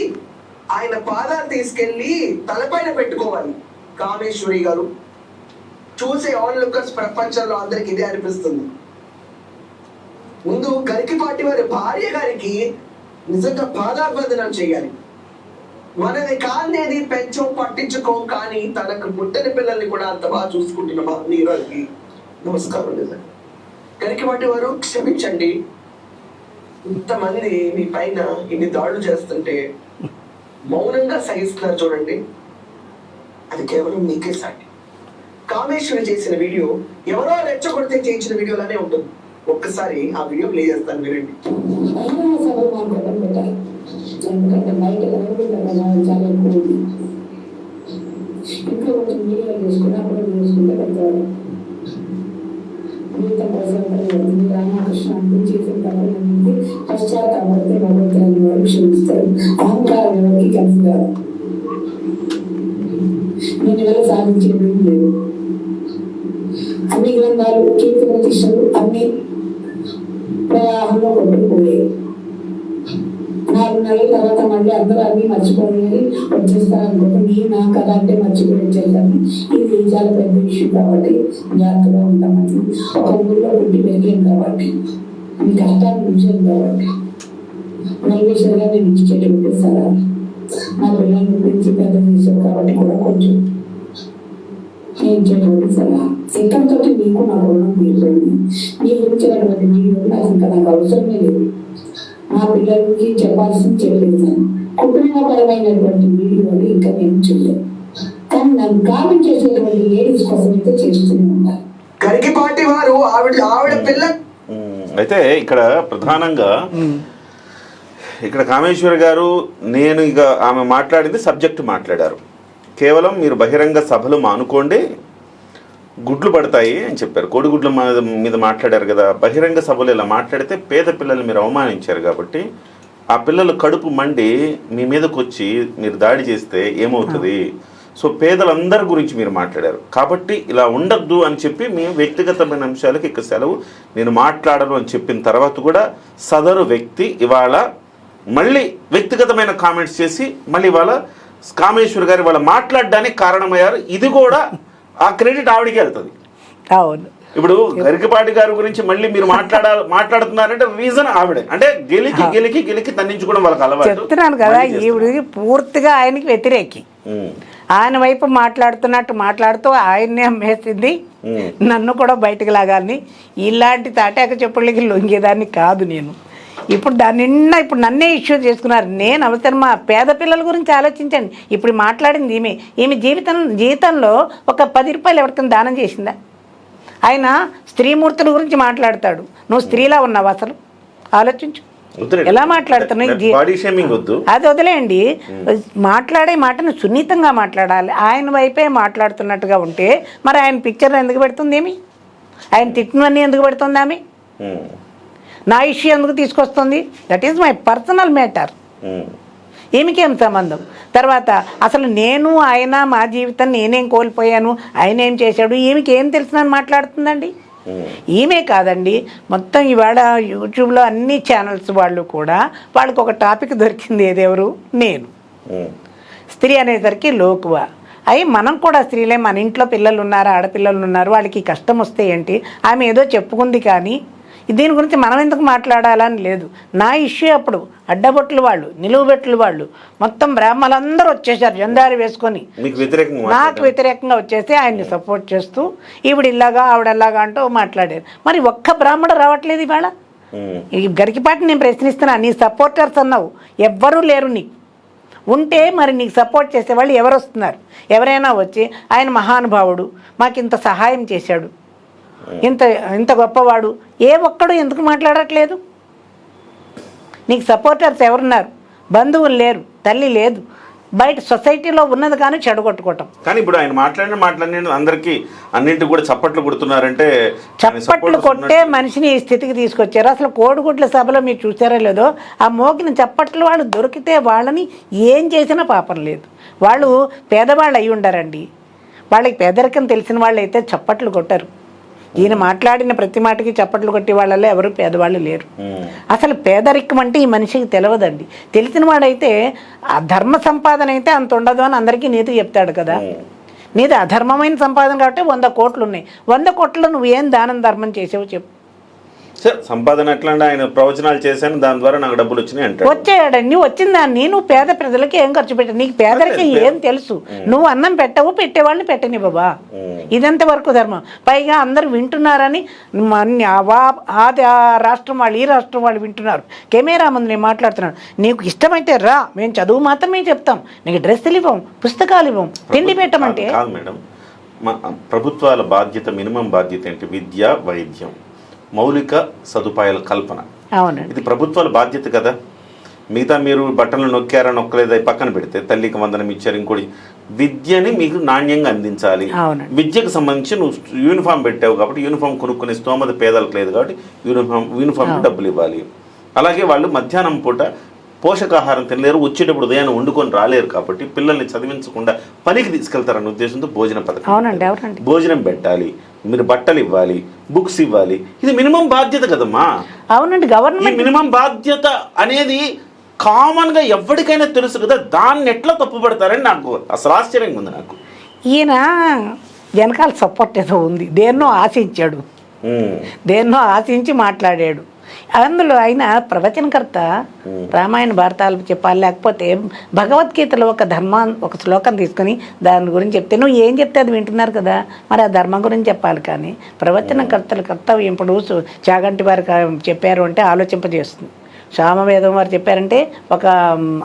ఆయన పాదాలు తీసుకెళ్లి తలపైన పెట్టుకోవాలి. కామేశ్వరి గారు చూసే ఆన్ లుకర్స్ ప్రపంచంలో అందరికి ఇదే అనిపిస్తుంది. ముందు గరికపాటి వారి భార్య గారికి నిజంగా పాదాభివందనం చేయాలి. మనది కాందేది పెంచం పట్టించుకోం, కానీ తనకు పుట్టిన పిల్లల్ని కూడా అంత బాగా చూసుకుంటున్న మహనీయురాలకి నమస్కారం. నిజంగా గరికపాటి వారు క్షమించండి, ఇంతమంది మీ పైన ఇన్ని దాడులు చేస్తుంటే మౌనంగా సహిస్తున్నారు చూడండి, అది కేవలం మీకే సాటి. కామేశ్వరి చేసిన వీడియో ఎవరో రెచ్చగొడితే చేయించిన వీడియోలానే ఉంటుంది. ఒక్కసారి ఆ వీడియో ప్లే చేస్తాను, వినండి. రామకృష్ణ చేసిన తమని పశ్చాత్తాపడితే భగవంతుని వారు క్షమిస్తారు. అహంకారం ఎవరికి కలిసి కాదు. నేను ఎవరు సాధించేది లేదు. అన్ని గ్రంథాలు, కీర్తి ప్రతిష్టలు అన్ని ప్రవాహంలో కొట్టుకుపోయాయి. 4 నెలల తర్వాత మళ్ళీ అందరూ అన్ని మర్చిపోయి వచ్చేస్తారనుకుంటే నేను నా కథ అంటే మర్చిపోయి వచ్చేసాను. ఇది చాలా పెద్ద ఇష్యూ కాబట్టి జాగ్రత్తగా ఉంటామని. ఒక ఊళ్ళో పుట్టి పెరిగాను కాబట్టి మీ కష్టాన్ని చూసాను కాబట్టి నైవేశ్వరంగా నేను ఇచ్చేటువంటి స్థలాలు నా పిల్లల్ని గురించి పెద్ద చేశాను కాబట్టి కూడా కొంచెం ఇచ్చేటువంటి సలహా ఎక్కడితో నీకు నాకు రుణం తీరుతుంది. నీ గురించినటువంటి వీడియో నాకు ఇంకా నాకు అవసరమే లేదు. నా పిల్లలకి చెప్పాల్సింది చెప్పేసాను. కుటుంబపరమైనటువంటి వీడియోలు ఇంకా నేను చేయలేదు. కానీ నన్ను కామెంట్ చేసేటువంటి లేడీస్ కోసం అయితే చేస్తూనే ఉంటాను. గరికిపాటి వారు ఆవిడ పిల్ల అయితే ఇక్కడ ప్రధానంగా ఇక్కడ కామేశ్వర్ గారు నేను ఇక ఆమె మాట్లాడింది సబ్జెక్టు మాట్లాడారు. కేవలం మీరు బహిరంగ సభలు మానుకోండి గుడ్లు పడతాయి అని చెప్పారు. కోడిగుడ్ల మీద మాట్లాడారు కదా. బహిరంగ సభలు ఇలా మాట్లాడితే పేద పిల్లలు మీరు అవమానించారు కాబట్టి ఆ పిల్లలు కడుపు మండి మీ మీదకి వచ్చి మీరు దాడి చేస్తే ఏమవుతుంది. సో పేదలందరి గురించి మీరు మాట్లాడారు కాబట్టి ఇలా ఉండద్దు అని చెప్పి మీ వ్యక్తిగతమైన అంశాలకు ఇక సెలవు నేను మాట్లాడను అని చెప్పిన తర్వాత కూడా సదరు వ్యక్తి ఇవాళ మళ్ళీ వ్యక్తిగతమైన కామెంట్స్ చేసి మళ్ళీ ఇవాళ కామేశ్వర్ గారు ఇవాళ మాట్లాడడానికి కారణమయ్యారు. ఇది కూడా ఆ క్రెడిట్ ఆవిడకి వెళ్తుంది. అవును. ఇప్పుడు గరికపాటి గారి గురించి మళ్ళీ మీరు మాట్లాడుతున్నారంటే రీజన్ ఆవిడే. అంటే గెలికి తన్నించుకోవడం వాళ్ళకి అలవాటు. చెప్తున్నాను కదా, ఈవిడికి పూర్తిగా ఆయనకి వ్యతిరేకి. ఆయన వైపు మాట్లాడుతూ ఆయన్నే అమ్మేసింది. నన్ను కూడా బయటకు లాగాలని ఇలాంటి తాటాక చెప్పులకి లొంగేదాన్ని కాదు నేను. ఇప్పుడు దాని నిన్న ఇప్పుడు నన్నే ఇష్యూ చేసుకున్నారు. నేను అవసరం మా పేద పిల్లల గురించి ఆలోచించండి. ఇప్పుడు మాట్లాడింది ఈమె జీవితంలో ఒక 10 రూపాయలు ఎవరికైనా దానం చేసిందా? ఆయన స్త్రీమూర్తుల గురించి మాట్లాడతాడు. నువ్వు స్త్రీలా ఉన్నావు అసలు ఆలోచించు. ఎలా మాట్లాడుతున్నావు? అది వదిలేయండి. మాట్లాడే మాటను సున్నితంగా మాట్లాడాలి. ఆయన వైపే మాట్లాడుతున్నట్టుగా ఉంటే మరి ఆయన పిక్చర్ ఎందుకు పెడుతుంది? ఏమి ఆయన తిట్టినవన్నీ ఎందుకు పెడుతుంది? ఆమె నా ఇష్యూ ఎందుకు తీసుకొస్తుంది? That is my personal matter. ఈమెకేం సంబంధం? తర్వాత అసలు నేను ఆయన మా జీవితం నేనేం కోల్పోయాను, ఆయన ఏం చేశాడు, ఈమెకి ఏం తెలుసునని మాట్లాడుతుందండి. ఈమె కాదండి, మొత్తం ఇవాళ యూట్యూబ్లో అన్ని ఛానల్స్ వాళ్ళు కూడా వాళ్ళకి ఒక టాపిక్ దొరికింది. ఏదెవరు? నేను. స్త్రీ అనేసరికి లోకువ అయి మనం కూడా స్త్రీలే. మన ఇంట్లో పిల్లలు ఉన్నారు, ఆడపిల్లలు ఉన్నారు, వాళ్ళకి కష్టం వస్తే ఏంటి? ఆమె ఏదో చెప్పుకుంది కానీ దీని గురించి మనం ఎందుకు మాట్లాడాలని లేదు. నా ఇష్యూ అప్పుడు అడ్డబొట్లు వాళ్ళు, నిలువుబెట్లు వాళ్ళు, మొత్తం బ్రాహ్మణులందరూ వచ్చేసారు జెండాలు వేసుకొని నాకు వ్యతిరేకంగా వచ్చేసి ఆయన్ని సపోర్ట్ చేస్తూ ఈవిడ ఇలాగా ఆవిడలాగా అంటూ మాట్లాడారు. మరి ఒక్క బ్రాహ్మడు రావట్లేదు ఇవాళ. ఈ గరికిపాటి నేను ప్రశ్నిస్తున్నా, నీ సపోర్టర్స్ అన్నావు, ఎవ్వరూ లేరు నీకు. ఉంటే మరి నీకు సపోర్ట్ చేసేవాళ్ళు ఎవరు వస్తున్నారు? ఎవరైనా వచ్చి ఆయన మహానుభావుడు, మాకు ఇంత సహాయం చేశాడు, ఇంత గొప్పవాడు, ఏ ఒక్కడు ఎందుకు మాట్లాడట్లేదు? నీకు సపోర్టర్స్ ఎవరున్నారు? బంధువులు లేరు, తల్లి లేదు, బయట సొసైటీలో ఉన్నది కానీ చెడగొట్టుకోవటం. కానీ ఇప్పుడు ఆయన మాట్లాడిన అందరికీ అన్నింటికి కూడా చప్పట్లు కొడుతున్నారంటే చప్పట్లు కొట్టే మనిషిని ఈ స్థితికి తీసుకొచ్చారు. అసలు కోడిగుడ్ల సభలో మీరు చూసారో లేదో, ఆ మోగిన చప్పట్లు వాళ్ళు దొరికితే వాళ్ళని ఏం చేసినా పాపం లేదు. వాళ్ళు పేదవాళ్ళు అయి ఉండారండి. వాళ్ళకి పేదరికం తెలిసిన వాళ్ళు అయితే చప్పట్లు కొట్టరు. ఈయన మాట్లాడిన ప్రతి మాటకి చప్పట్లు కొట్టి వాళ్ళలో ఎవరు పేదవాళ్ళు లేరు. అసలు పేదరికం అంటే ఈ మనిషికి తెలియదండి. తెలిసిన వాడైతే ఆ ధర్మ సంపాదన అయితే అంత ఉండదు అని అందరికీ నీతి చెప్తాడు కదా. నీది అధర్మమైన సంపాదన కాబట్టి 100 కోట్లు ఉన్నాయి. 100 కోట్లు నువ్వు ఏం దానం ధర్మం చేసావు చెప్పు. సార్ సంపాదన ఎట్లా అంటే ఆయన ప్రవచనాలు చేశాను, దాని ద్వారా నాకు డబ్బులు వచ్చినాయి అంటే వచ్చాయడండి. వచ్చిన దాన్ని నువ్వు పేద ప్రజలకి ఏం ఖర్చు పెట్టావు? నీకు పేదరికం ఏం తెలుసు? నువ్వు అన్నం పెట్టవు, పెట్టేవాళ్ళని పెట్టని బాబా. ఇదంత వరకు ధర్మం. పైగా అందరూ వింటున్నారని ఆ రాష్ట్రం వాళ్ళు ఈ రాష్ట్రం వాళ్ళు వింటున్నారు. కెమెరా ముందు నేను మాట్లాడుతున్నాను. నీకు ఇష్టమైతే రా, మేము చదువు మాత్రమే చెప్తాం, నీకు డ్రెస్సులు ఇవ్వం, పుస్తకాలు ఇవ్వం, తిండి పెట్టమంటే. కాదు మేడం, ప్రభుత్వాల బాధ్యత, మినిమం బాధ్యత ఏంటి? విద్య, వైద్యం, మౌలిక సదుపాయాల కల్పన. అవునండి, ఇది ప్రభుత్వాల బాధ్యత కదా. మిగతా మీరు బట్టలు నొక్కారా నొక్కలేదా పక్కన పెడితే, తల్లికి వందనం ఇచ్చారు, ఇంకోటి విద్యని మీకు నాణ్యంగా అందించాలి. విద్యకు సంబంధించి నువ్వు యూనిఫామ్ పెట్టావు కాబట్టి యూనిఫామ్ కొనుక్కునే స్తోమత పేదలకు లేదు కాబట్టి యూనిఫామ్ డబ్బులు ఇవ్వాలి. అలాగే వాళ్ళు మధ్యాహ్నం పూట పోషకాహారం తినలేరు, వచ్చేటప్పుడు ఉదయాన్ని వండుకొని రాలేరు కాబట్టి పిల్లల్ని చదివించకుండా పనికి తీసుకెళ్తారన్న ఉద్దేశంతో భోజన పథకం, భోజనం పెట్టాలి, మీరు బట్టలు ఇవ్వాలి, బుక్స్ ఇవ్వాలి. ఇది మినిమం బాధ్యత కదమ్మా. అవునండి, గవర్నమెంట్ మినిమం బాధ్యత అనేది కామన్గా ఎవరికైనా తెలుసు కదా, దాన్ని ఎట్లా తప్పుపడతారని నాకు అసలు ఆశ్చర్యంగా ఉంది నాకు. ఈయన వెనకాల సపోర్ట్ ఏదో ఉంది, దేన్నో ఆశించాడు, దేన్నో ఆశించి మాట్లాడాడు. అందులో ఆయన ప్రవచనకర్త, రామాయణ భారతాలు చెప్పాలి, లేకపోతే భగవద్గీతలో ఒక శ్లోకం తీసుకుని దాని గురించి చెప్తే నువ్వు ఏం చెప్తే అది వింటున్నారు కదా, మరి ఆ ధర్మం గురించి చెప్పాలి. కానీ ప్రవచనకర్తల కర్తవ్యం ఇప్పుడు చాగంటి వారు చెప్పారు అంటే ఆలోచింపజేస్తుంది, సామవేదం వారు చెప్పారంటే ఒక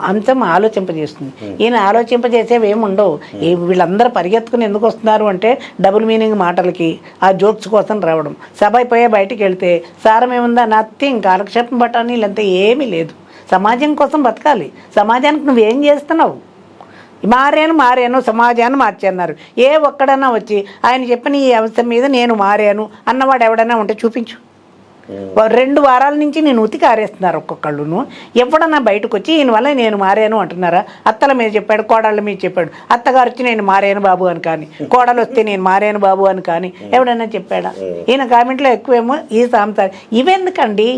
అంశం ఆలోచింపజేస్తుంది. ఈయన ఆలోచింపజేసేవి ఏమి ఉండవు. వీళ్ళందరూ పరిగెత్తుకుని ఎందుకు వస్తున్నారు అంటే డబుల్ మీనింగ్ మాటలకి, ఆ జోక్స్ కోసం రావడం. సభ అయిపోయే బయటికి వెళ్తే సారం ఏముందా, నథింగ్, కాలక్షేపం పట్టాలి, లేదంటే ఏమీ లేదు. సమాజం కోసం బతకాలి. సమాజానికి నువ్వేం చేస్తున్నావు? మారాను సమాజాన్ని మార్చన్నారు. ఏ ఒక్కడన్నా వచ్చి ఆయన చెప్పిన ఈ అంశం మీద నేను మారాను అన్నవాడు ఎవడైనా ఉంటే చూపించు. 2 వారాల నుంచి నేను ఉతికి ఆరేస్తున్నారు ఒక్కొక్కళ్ళును. ఎప్పుడన్నా బయటకు వచ్చి ఈయన వల్ల నేను మారాను అంటున్నారా? అత్తల మీద చెప్పాడు, కోడళ్ళ మీద చెప్పాడు. అత్తగారు వచ్చి నేను మారాను బాబు అని కానీ, కోడలు వస్తే నేను మారాను బాబు అని కానీ ఎవడన్నా చెప్పాడా? ఈయన కామెంట్లో ఎక్కువేమో ఈ సాంసారి ఇవెందుకండి?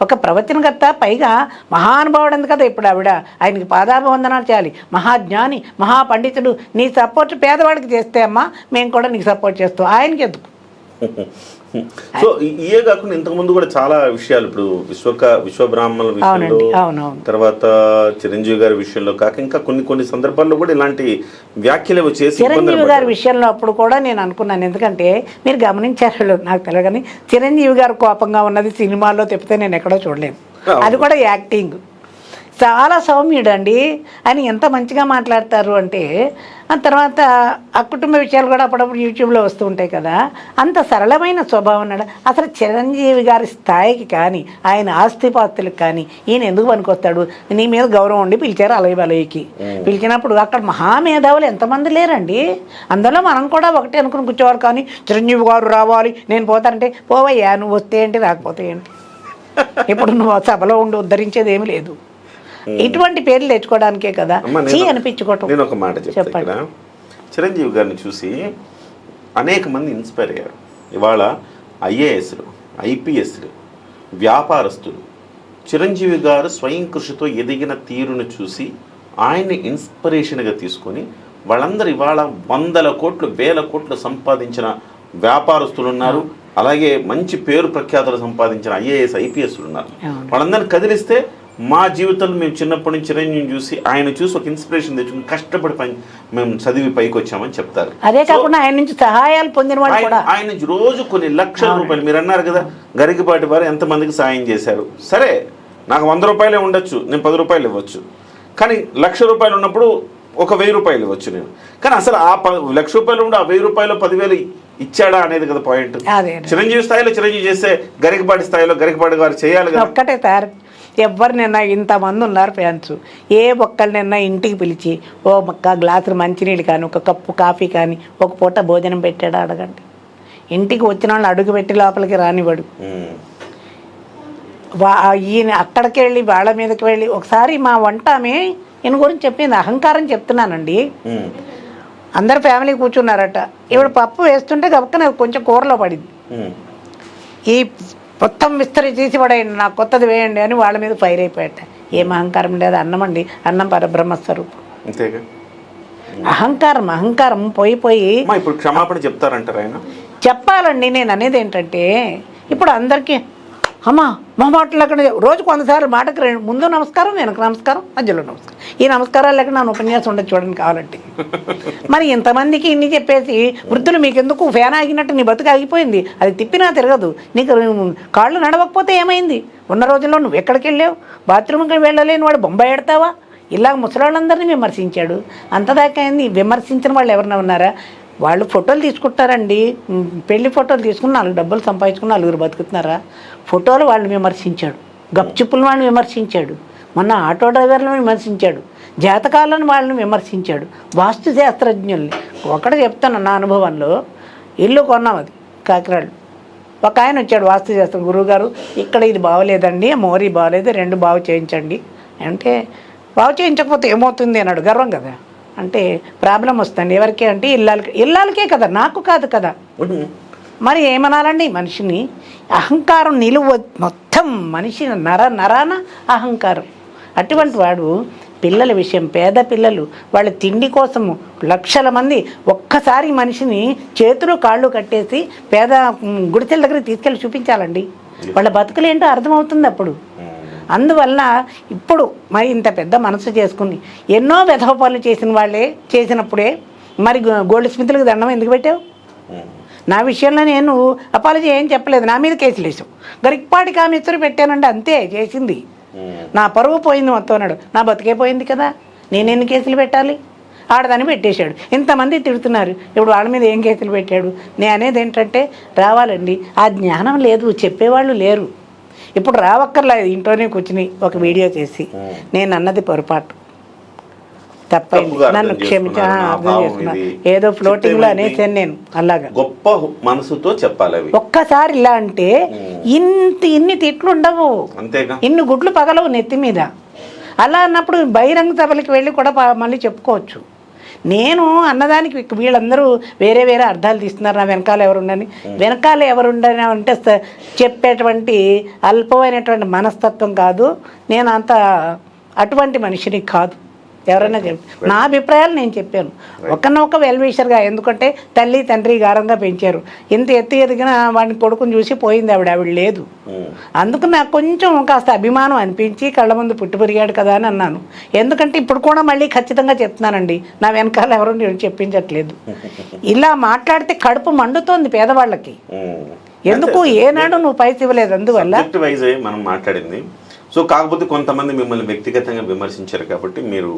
ఒక ప్రవచనకర్త, పైగా మహానుభావుడు అంది కదా ఇప్పుడు ఆవిడ, ఆయనకి పాదాభివందనాలు చేయాలి. మహాజ్ఞాని, మహాపండితుడు. నీ సపోర్ట్ పేదవాడికి చేస్తే అమ్మా మేము కూడా నీకు సపోర్ట్ చేస్తాం, ఆయనకి ఎందుకు? సో ఇయే కాకుండా ఇంతకుముందు కూడా చాలా విషయాలు, ఇప్పుడు విశ్వబ్రాహ్మణుల విషయంలో, తర్వాత చిరంజీవి గారి విషయంలో కాక ఇంకా కొన్ని సందర్భాల్లో కూడా ఇలాంటి వ్యాఖ్యలు చేసి చిరంజీవి గారి విషయంలో అప్పుడు కూడా నేను అనుకున్నాను. ఎందుకంటే మీరు గమనించారు నాకు తెలియదు కానీ చిరంజీవి గారు కోపంగా ఉన్నది సినిమాల్లో తెప్పితే నేను ఎక్కడో చూడలేను. అది కూడా యాక్టింగ్. చాలా సౌమ్యుడు అండి. ఆయన ఎంత మంచిగా మాట్లాడతారు అంటే, ఆ తర్వాత ఆ కుటుంబ విషయాలు కూడా అప్పుడప్పుడు యూట్యూబ్లో వస్తూ ఉంటాయి కదా, అంత సరళమైన స్వభావం ఉన్నాడు. అసలు చిరంజీవి గారి స్థాయికి కానీ ఆయన ఆస్తిపాస్తులకు కానీ ఈయన ఎందుకు పనికొస్తాడు? నీ మీద గౌరవం ఉండి పిలిచారు అలయకి. పిలిచినప్పుడు అక్కడ మహామేధావులు ఎంతమంది లేరండి. అందులో మనం కూడా ఒకటే అనుకుని కూర్చోవాలి. కానీ చిరంజీవి గారు రావాలి, నేను పోతానంటే పోవయ్యా, నువ్వు వస్తే ఏంటి రాకపోతే ఏంటి? ఇప్పుడు నువ్వు సభలో ఉండి ఉద్ధరించేది ఏమీ లేదు. ఇటువంటి పేర్లు తెచ్చుకోవడానికే కదా అనిపించుకోవటం. నేను ఒక మాట చెప్పండి. చిరంజీవి గారిని చూసి అనేక మంది ఇన్స్పైర్ అయ్యారు. ఇవాళ ఐఏఎస్లు, ఐపీఎస్లు, వ్యాపారస్తులు చిరంజీవి గారు స్వయం కృషితో ఎదిగిన తీరును చూసి ఆయన్ని ఇన్స్పిరేషన్గా తీసుకొని వాళ్ళందరూ ఇవాళ 100 కోట్లు 1000 కోట్లు సంపాదించిన వ్యాపారస్తులు ఉన్నారు. అలాగే మంచి పేరు ప్రఖ్యాతులు సంపాదించిన ఐఏఎస్ ఐపీఎస్లు ఉన్నారు. వాళ్ళందరినీ కదిలిస్తే మా జీవితంలో మేము చిన్నప్పటి నుంచి చిరంజీవిని చూసి ఆయన చూసి ఒక ఇన్స్పిరేషన్ తెచ్చుకుని కష్టపడి మేము చదివి పైకి వచ్చామని చెప్తారు. అదే కాకుండా ఆయన నుంచి సహాయాలు పొందిన వాళ్ళు కూడా, ఆయన నుంచి రోజు కొన్ని లక్షల రూపాయలు, మీరు అన్నారు కదా గరికపాటి వారు ఎంతమందికి సాయం చేశారు. సరే, నాకు 100 రూపాయలే ఉండొచ్చు, నేను 10 రూపాయలు ఇవ్వచ్చు. కానీ 1,00,000 రూపాయలు ఉన్నప్పుడు ఒక 1000 రూపాయలు ఇవ్వచ్చు నేను. కానీ అసలు ఆ 1,00,000 రూపాయలు ఉండి ఆ 1000 రూపాయలు 10,000 ఇచ్చాడా అనేది కదా పాయింట్. చిరంజీవి స్థాయిలో చిరంజీవి చేస్తే గరికపాటి స్థాయిలో గరికపాటి వారు చేయాలి కదా. ఒక్కటే సార్, ఎవరినైనా ఇంతమంది ఉన్నారు ఫ్యాన్స్, ఏ ఒక్కరినైనా ఇంటికి పిలిచి ఓ గ్లాసులు మంచినీళ్ళు కానీ, ఒక కప్పు కాఫీ కానీ, ఒక పూట భోజనం పెట్టాడా అడగండి. ఇంటికి వచ్చిన వాళ్ళు అడుగు పెట్టి లోపలికి రానివాడు. ఈయన అక్కడికి వెళ్ళి వాళ్ళ మీదకి వెళ్ళి, ఒకసారి మా వంట ఆమె ఈయన గురించి చెప్పింది, అహంకారం చెప్తున్నానండి. అందరు ఫ్యామిలీ కూర్చున్నారట, ఇవిడ పప్పు వేస్తుంటే గబక్కన కొంచెం కూరలో పడింది. ఈ మొత్తం విస్తరి చేసి పడేయండి, నాకు కొత్తది వేయండి అని వాళ్ళ మీద ఫైర్ అయిపోయాట. ఏం అహంకారం లేదు, అన్నం అండి, అన్నం పరబ్రహ్మస్వరూపం. అహంకారం పోయి ఇప్పుడు క్షమాపణ చెప్తారంటారు ఆయన? చెప్పాలండి. నేను అనేది ఏంటంటే, ఇప్పుడు అందరికీ అమ్మా మా మాటలు అక్కడ రోజు 100 సార్లు మాటకు ముందు నమస్కారం, వెనక నమస్కారం, మధ్యలో నమస్కారం. ఈ నమస్కారాలు లేక నా ఉపన్యాసం ఉండదు చూడండి కావాలంటే. మరి ఇంతమందికి ఇన్ని చెప్పేసి వృద్ధులు మీకెందుకు ఫ్యాన్ ఆగినట్టు నీ బతుకు ఆగిపోయింది, అది తిప్పినా తిరగదు, నీకు కాళ్ళు నడవకపోతే ఏమైంది? ఉన్న రోజుల్లో నువ్వు ఎక్కడికి వెళ్ళావు? బాత్రూమ్కి వెళ్ళలేని వాడు బొంబాయి ఎడతావా? ఇలాగ ముసలాళ్ళందరినీ విమర్శించాడు. అంతదాకా అయింది. విమర్శించిన వాళ్ళు ఎవరైనా ఉన్నారా? వాళ్ళు ఫోటోలు తీసుకుంటారండి, పెళ్లి ఫోటోలు తీసుకుని 4 డబ్బులు సంపాదించుకుని 4 బతుకుతున్నారా? ఫోటోలు వాళ్ళని విమర్శించాడు, గప్చిప్పులు వాళ్ళని విమర్శించాడు, మొన్న ఆటో డ్రైవర్లను విమర్శించాడు, జాతకాలను వాళ్ళని విమర్శించాడు, వాస్తు శాస్త్రజ్ఞుల్ని. ఒకటి చెప్తాను నా అనుభవంలో, ఇల్లు కొన్నాం, అది కాకినాడ. ఒక ఆయన వచ్చాడు వాస్తు శాస్త్రం, గురువుగారు ఇక్కడ ఇది బాగోలేదండి, మోరీ బాగోలేదు, 2 బాగు చేయించండి అంటే, బాగు చేయించకపోతే ఏమవుతుంది అన్నాడు. గర్వం కదా. అంటే ప్రాబ్లం వస్తుంది ఎవరికి అంటే ఇల్లాలకే కదా, నాకు కాదు కదా. మరి ఏమనాలండి మనిషిని? అహంకారం నిలువ మొత్తం మనిషి నరాన అహంకారం. అటువంటి వాడు పిల్లల విషయం, పేద పిల్లలు వాళ్ళ తిండి కోసము లక్షల మంది ఒక్కసారి మనిషిని చేతులు కాళ్ళు కట్టేసి పేద గుడిసెల దగ్గర తీసుకెళ్ళి చూపించాలండి. వాళ్ళ బతుకులేంటో అర్థమవుతుంది అప్పుడు. అందువల్ల ఇప్పుడు మరి ఇంత పెద్ద మనసు చేసుకుని ఎన్నో వెధవ పనులు చేసిన వాళ్ళే చేసినప్పుడే మరి గోల్డ్ స్మిత్లకు దండం ఎందుకు పెట్టావు? నా విషయంలో నేను అపాలజీ ఏం చెప్పలేదు, నా మీద కేసులు వేసావు. గరికపాటి కామేశ్వరి పెట్టానండి, అంతే చేసింది. నా పరువు పోయింది మొత్తం అన్నాడు. నా బతికే పోయింది కదా, నేను ఎన్ని కేసులు పెట్టాలి? ఆడదాన్ని పెట్టేశాడు. ఇంతమంది తిడుతున్నారు, ఇప్పుడు వాళ్ళ మీద ఏం కేసులు పెట్టాడు? నేను అనేది ఏంటంటే రావాలండి, ఆ జ్ఞానం లేదు, చెప్పేవాళ్ళు లేరు. ఇప్పుడు రావక్కర్లేదు, ఇంట్లోనే కూర్చుని ఒక వీడియో చేసి నేను అన్నది పొరపాటు, తప్పైంది, నన్ను క్షమించా, అర్థం చేసుకున్నా, ఏదో ఫ్లోటింగ్ లో అనేసాను నేను. అలాగా గొప్ప మనసుతో చెప్పాలి. ఒక్కసారి ఇలా అంటే ఇన్ని తిట్లు ఉండవు, ఇన్ని గుడ్లు పగలవు నెత్తి మీద. అలా అన్నప్పుడు బహిరంగ సభలకి వెళ్ళి కూడా మళ్ళీ చెప్పుకోవచ్చు. నేను అన్నదానికి వీళ్ళందరూ వేరే వేరే అర్థాలు తీస్తున్నారు, నా వెనకాల ఎవరుండని. వెనకాల ఎవరుండని అంటే చెప్పేటువంటి అల్పమైనటువంటి మనస్తత్వం కాదు, నేను అంత అటువంటి మనిషిని కాదు. ఎవరైనా నా అభిప్రాయాలు నేను చెప్పాను, ఒకనొక వెల్విషర్గా. ఎందుకంటే తల్లి తండ్రి గారంగా పెంచారు, ఇంత ఎదిగిన వాడిని కొడుకుని చూసి పోయింది ఆవిడ లేదు. అందుకు నాకు కొంచెం కాస్త అభిమానం అనిపించి కళ్ళ ముందు పుట్టి పెరిగాడు కదా అని అన్నాను. ఎందుకంటే ఇప్పుడు కూడా మళ్ళీ ఖచ్చితంగా చెప్తున్నానండి, నా వెనకాల ఎవరు నేను చెప్పించట్లేదు. ఇలా మాట్లాడితే కడుపు మండుతోంది పేదవాళ్ళకి. ఎందుకు ఏనాడు నువ్వు పైసలు ఇవ్వలేదు, అందువల్ల మనం మాట్లాడింది. సో కాకపోతే కొంతమంది మిమ్మల్ని వ్యక్తిగతంగా విమర్శించారు కాబట్టి మీరు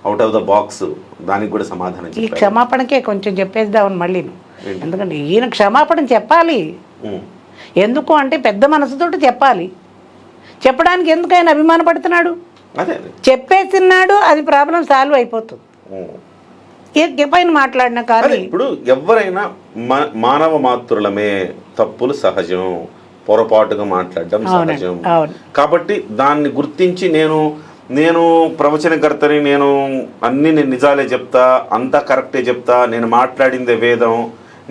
అవుట్ ఆఫ్ ద బాక్స్ దానికి కూడా సమాధానం ఈ క్షమాపణకే కొంచెం చెప్పేద్దామని మళ్ళీ. ఎందుకంటే ఈయన క్షమాపణ చెప్పాలి. ఎందుకు అంటే పెద్ద మనసుతోటి చెప్పాలి. చెప్పడానికి ఎందుకు ఆయన అభిమానపడుతున్నాడు? చెప్పేసినాడు, అది ప్రాబ్లం సాల్వ్ అయిపోతుంది. పైన మాట్లాడిన కానీ ఇప్పుడు ఎవరైనా మానవ మాతృలమే, తప్పులు సహజం, పొరపాటుగా మాట్లాడడం సహజం. కాబట్టి దాన్ని గుర్తించి నేను ప్రవచనకర్తని, నేను నిజాలే చెప్తా, అంతా కరెక్టే చెప్తా, నేను మాట్లాడిందే వేదం,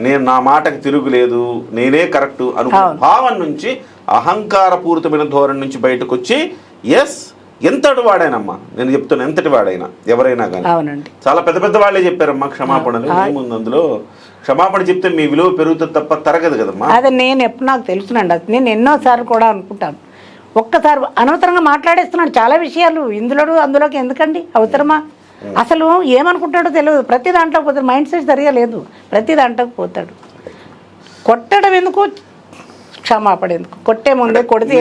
నేను నా మాటకి తిరుగులేదు, నేనే కరెక్ట్ అనుకున్న భావం నుంచి, అహంకారపూరితమైన ధోరణి నుంచి బయటకు వచ్చి ఎస్ ఎంతటి వాడైనమ్మా, నేను చెప్తున్నా ఎంతటి వాడైనా ఎవరైనా కానీ చాలా పెద్ద పెద్ద వాళ్ళే చెప్పారమ్మా క్షమాపణలు. ఏముంది అందులో? క్షమాపణ చెప్తే మీ విలువ పెరుగుతుంది తప్ప తరగదు కదమ్మా. అదే నేను ఎప్పుడు నాకు తెలుసునండి, అది నేను ఎన్నోసార్లు కూడా అనుకుంటాను. ఒక్కసారి అనవసరంగా మాట్లాడేస్తున్నాడు చాలా విషయాలు, అందులోకి ఎందుకండి అవసరమా? అసలు ఏమనుకుంటాడో తెలియదు. ప్రతి దాంట్లోకి పోతాడు, మైండ్ సెట్ సరిగా లేదు, ప్రతి దాంట్లోకి పోతాడు. కొట్టడం ఎందుకు, క్షమాపణ ఎందుకు? కొట్టే ముందే కొడితే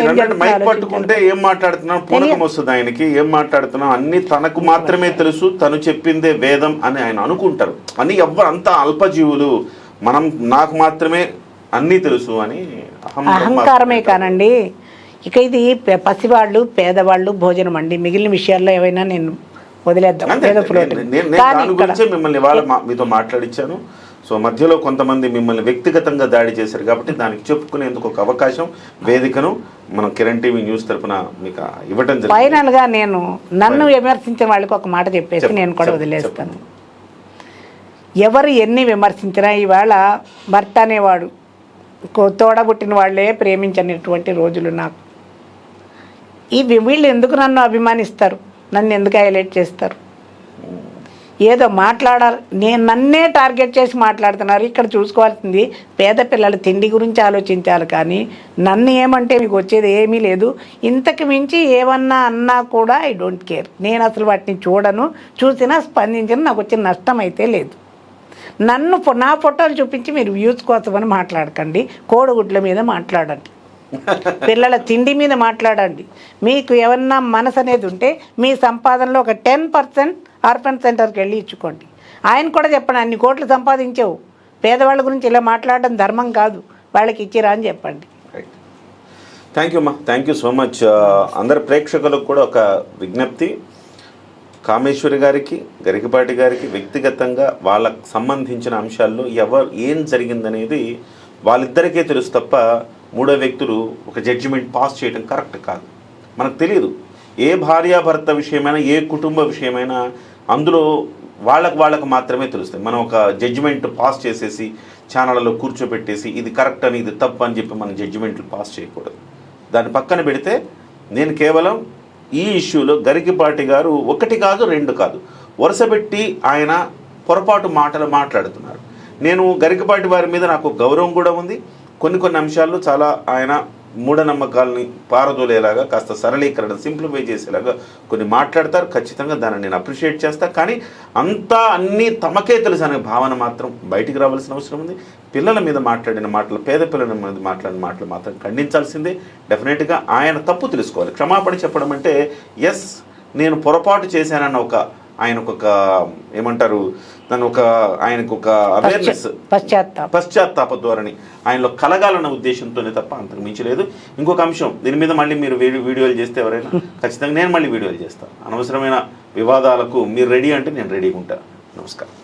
పట్టుకుంటే ఏం మాట్లాడుతున్నాం పూనకం వస్తుంది ఆయనకి, ఏం మాట్లాడుతున్నాం అన్ని తనకు మాత్రమే తెలుసు, తను చెప్పిందే వేదం అని ఆయన అనుకుంటారు. అని ఎవ్వరు అంతా అల్పజీవులు, నాకు మాత్రమే అన్నీ తెలుసు అని అహంకారమే కానండి. ఇక ఇది పసివాళ్ళు పేదవాళ్ళు భోజనం అండి, మిగిలిన విషయాల్లో ఏవైనా నేను వదిలేద్దాం. దాని గురించే మిమ్మల్ని ఇవాళ మీతో మాట్లాడించాను. సో మధ్యలో కొంతమంది మిమ్మల్ని వ్యక్తిగతంగా దాడి చేశారు కాబట్టి దానికి చెప్పుకునేందుకు ఒక అవకాశం, వేదికను మనం కిరణ్ టీవీ న్యూస్ తరఫున మీకు ఇవ్వటం జరిగింది. ఫైనల్ గా నన్ను విమర్శించిన వాళ్ళకి ఒక మాట చెప్పేసి నేను కూడా వదిలేస్తాను. ఎవరు ఎన్ని విమర్శించినా ఇవాళ భర్త అనేవాడు తోడబుట్టిన వాళ్ళే ప్రేమించనిటువంటి రోజులు నాకు. వీళ్ళు ఎందుకు నన్ను అభిమానిస్తారు, నన్ను ఎందుకు హైలైట్ చేస్తారు? ఏదో మాట్లాడాలి, నన్నే టార్గెట్ చేసి మాట్లాడుతున్నారు. ఇక్కడ చూసుకోవాల్సింది పేద పిల్లల తిండి గురించి ఆలోచించాలి, కానీ నన్ను ఏమంటే మీకు వచ్చేది ఏమీ లేదు. ఇంతకు మించి ఏమన్నా అన్నా కూడా ఐ డోంట్ కేర్. నేను అసలు వాటిని చూడను, చూసినా స్పందించిన నాకు వచ్చిన నష్టం అయితే లేదు. నా ఫోటోలు చూపించి మీరు వ్యూస్ కోసమని మాట్లాడకండి, కోడిగుడ్ల మీద మాట్లాడండి, పిల్లల తిండి మీద మాట్లాడండి. మీకు ఏమన్నా మనసు అనేది ఉంటే మీ సంపాదనలో ఒక 10% ఆర్ఫన్ సెంటర్కి వెళ్ళి ఇచ్చుకోండి. ఆయన కూడా చెప్పండి, అన్ని కోట్లు సంపాదించావు, పేదవాళ్ళ గురించి ఇలా మాట్లాడడం ధర్మం కాదు, వాళ్ళకి ఇచ్చిరా అని చెప్పండి. థ్యాంక్ యూ అమ్మా, థ్యాంక్ యూ సో మచ్. అందరి ప్రేక్షకులకు కూడా ఒక విజ్ఞప్తి, కామేశ్వరి గారికి గరికపాటి గారికి వ్యక్తిగతంగా వాళ్ళకు సంబంధించిన అంశాల్లో ఏం జరిగిందనేది వాళ్ళిద్దరికే తెలుసు తప్ప మూడో వ్యక్తులు ఒక జడ్జిమెంట్ పాస్ చేయడం కరెక్ట్ కాదు. మనకు తెలియదు ఏ భార్యాభర్త విషయమైనా, ఏ కుటుంబ విషయమైనా అందులో వాళ్ళకు మాత్రమే తెలుస్తుంది. మనం ఒక జడ్జిమెంట్ పాస్ చేసేసి ఛానళ్ళలో కూర్చోబెట్టేసి ఇది కరెక్ట్ అని ఇది తప్పు అని చెప్పి మనం జడ్జిమెంట్లు పాస్ చేయకూడదు. దాన్ని పక్కన పెడితే నేను కేవలం ఈ ఇష్యూలో గరికపాటి గారు ఒకటి కాదు రెండు కాదు వరుసపెట్టి ఆయన పొరపాటు మాటలు మాట్లాడుతున్నారు. నేను గరికపాటి వారి మీద నాకు గౌరవం కూడా ఉంది. కొన్ని అంశాల్లో చాలా ఆయన మూఢనమ్మకాలని పారదోలేలాగా కాస్త సరళీకరణ సింప్లిఫై చేసేలాగా కొన్ని మాట్లాడతారు. ఖచ్చితంగా దాన్ని నేను అప్రిషియేట్ చేస్తాను. కానీ అంతా అన్నీ తమకే తెలుసు అనే భావన మాత్రం బయటికి రావాల్సిన అవసరం ఉంది. పిల్లల మీద మాట్లాడిన మాటలు, పేద పిల్లల మీద మాట్లాడిన మాటలు మాత్రం ఖండించాల్సిందే. డెఫినెట్గా ఆయన తప్పు తెలుసుకోవాలి. క్షమాపణ చెప్పడం అంటే ఎస్ నేను పొరపాటు చేశానన్న ఒక ఆయనకు ఒక ఏమంటారు దాన్ని ఒక ఆయనకు ఒక అవేర్నెస్ పశ్చాత్తాప ధోరణి ఆయనలో కలగాలన్న ఉద్దేశంతోనే తప్ప అంతకు మించలేదు. ఇంకొక అంశం దీని మీద మళ్ళీ మీరు వీడియోలు చేస్తే ఎవరైనా ఖచ్చితంగా నేను మళ్ళీ వీడియోలు చేస్తాను. అనవసరమైన వివాదాలకు మీరు రెడీ అంటే నేను రెడీగా ఉంటాను. నమస్కారం.